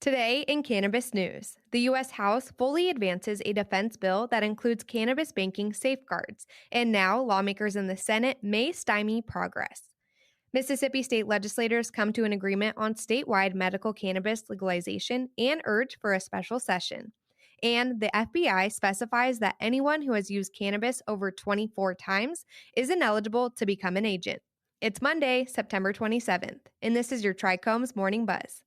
Today in Cannabis News, the U.S. House fully advances a defense bill that includes cannabis banking safeguards, and now lawmakers in the Senate may stymie progress. Mississippi state legislators come to an agreement on statewide medical cannabis legalization and urge for a special session. And the FBI specifies that anyone who has used cannabis over 24 times is ineligible to become an agent. It's Monday, September 27th, and this is your Trichomes Morning Buzz.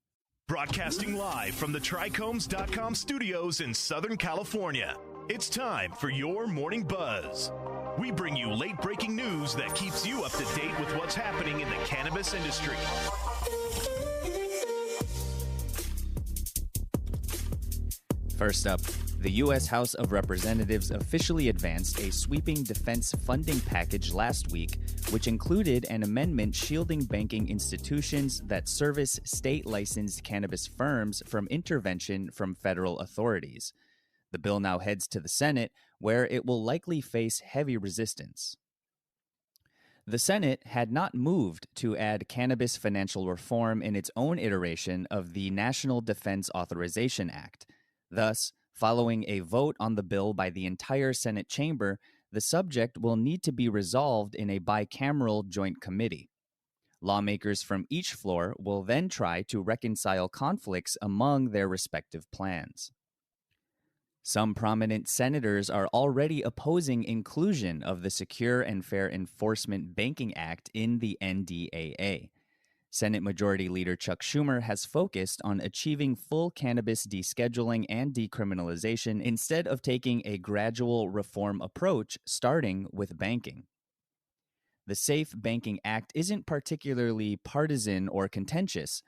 Broadcasting live from the Trichomes.com studios in Southern California. It's time for your Morning Buzz. We bring you late-breaking news that keeps you up to date with what's happening in the cannabis industry. First up, the U.S. House of Representatives officially advanced a sweeping defense funding package last week, which included an amendment shielding banking institutions that service state-licensed cannabis firms from intervention from federal authorities. The bill now heads to the Senate, where it will likely face heavy resistance. The Senate had not moved to add cannabis financial reform in its own iteration of the National Defense Authorization Act. Thus, following a vote on the bill by the entire Senate chamber, the subject will need to be resolved in a bicameral joint committee. Lawmakers from each floor will then try to reconcile conflicts among their respective plans. Some prominent senators are already opposing inclusion of the Secure and Fair Enforcement Banking Act in the NDAA. Senate Majority Leader Chuck Schumer has focused on achieving full cannabis descheduling and decriminalization instead of taking a gradual reform approach, starting with banking. The SAFE Banking Act isn't particularly partisan or contentious.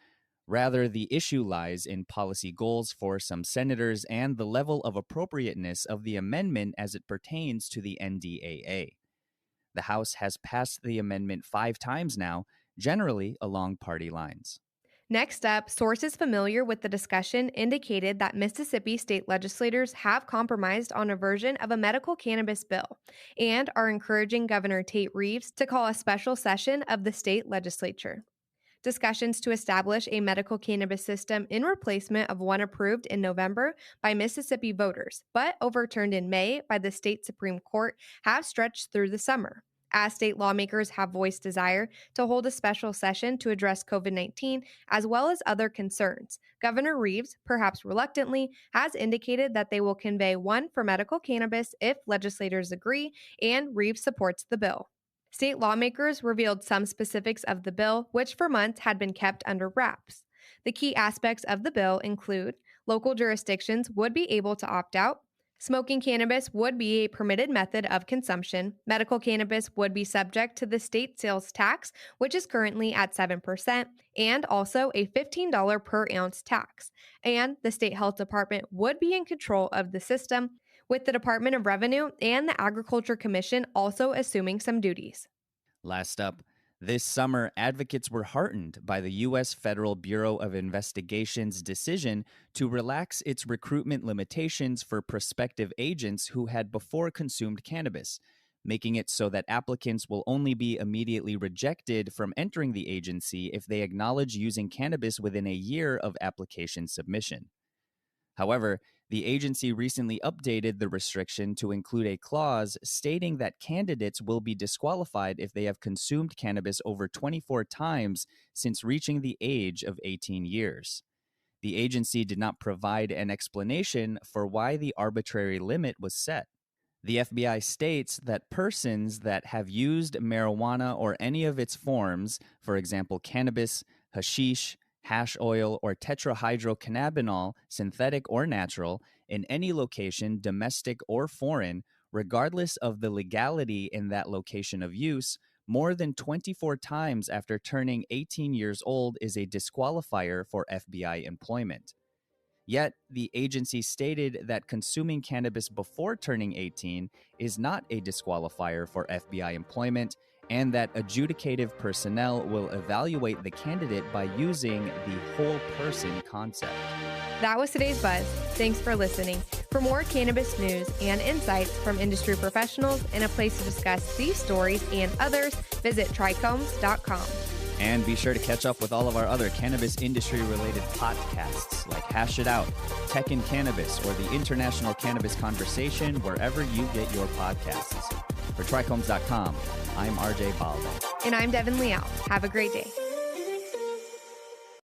Rather, the issue lies in policy goals for some senators and the level of appropriateness of the amendment as it pertains to the NDAA. The House has passed the amendment 5 times now, generally along party lines. Next up, sources familiar with the discussion indicated that Mississippi state legislators have compromised on a version of a medical cannabis bill and are encouraging Governor Tate Reeves to call a special session of the state legislature. Discussions to establish a medical cannabis system in replacement of one approved in November by Mississippi voters, but overturned in May by the state Supreme Court, have stretched through the summer, as state lawmakers have voiced desire to hold a special session to address COVID-19 as well as other concerns. Governor Reeves, perhaps reluctantly, has indicated that they will convey one for medical cannabis if legislators agree, and Reeves supports the bill. State lawmakers revealed some specifics of the bill, which for months had been kept under wraps. The key aspects of the bill include local jurisdictions would be able to opt out, smoking cannabis would be a permitted method of consumption. Medical cannabis would be subject to the state sales tax, which is currently at 7%, and also a $15 per ounce tax. And the state health department would be in control of the system, with the Department of Revenue and the Agriculture Commission also assuming some duties. Last up, this summer, advocates were heartened by the U.S. Federal Bureau of Investigation's decision to relax its recruitment limitations for prospective agents who had before consumed cannabis, making it so that applicants will only be immediately rejected from entering the agency if they acknowledge using cannabis within a year of application submission. However, the agency recently updated the restriction to include a clause stating that candidates will be disqualified if they have consumed cannabis over 24 times since reaching the age of 18 years. The agency did not provide an explanation for why the arbitrary limit was set. The FBI states that persons that have used marijuana or any of its forms, for example, cannabis, hashish, hash oil, or tetrahydrocannabinol, synthetic or natural, in any location, domestic or foreign, regardless of the legality in that location of use, more than 24 times after turning 18 years old is a disqualifier for FBI employment. Yet, the agency stated that consuming cannabis before turning 18 is not a disqualifier for FBI employment, and that adjudicative personnel will evaluate the candidate by using the whole person concept. That was today's Buzz. Thanks for listening. For more cannabis news and insights from industry professionals and a place to discuss these stories and others, visit trichomes.com. And be sure to catch up with all of our other cannabis industry-related podcasts like Hash It Out, Tech in Cannabis, or the International Cannabis Conversation wherever you get your podcasts. For trichomes.com, I'm RJ Balde. And I'm Devin Leal. Have a great day.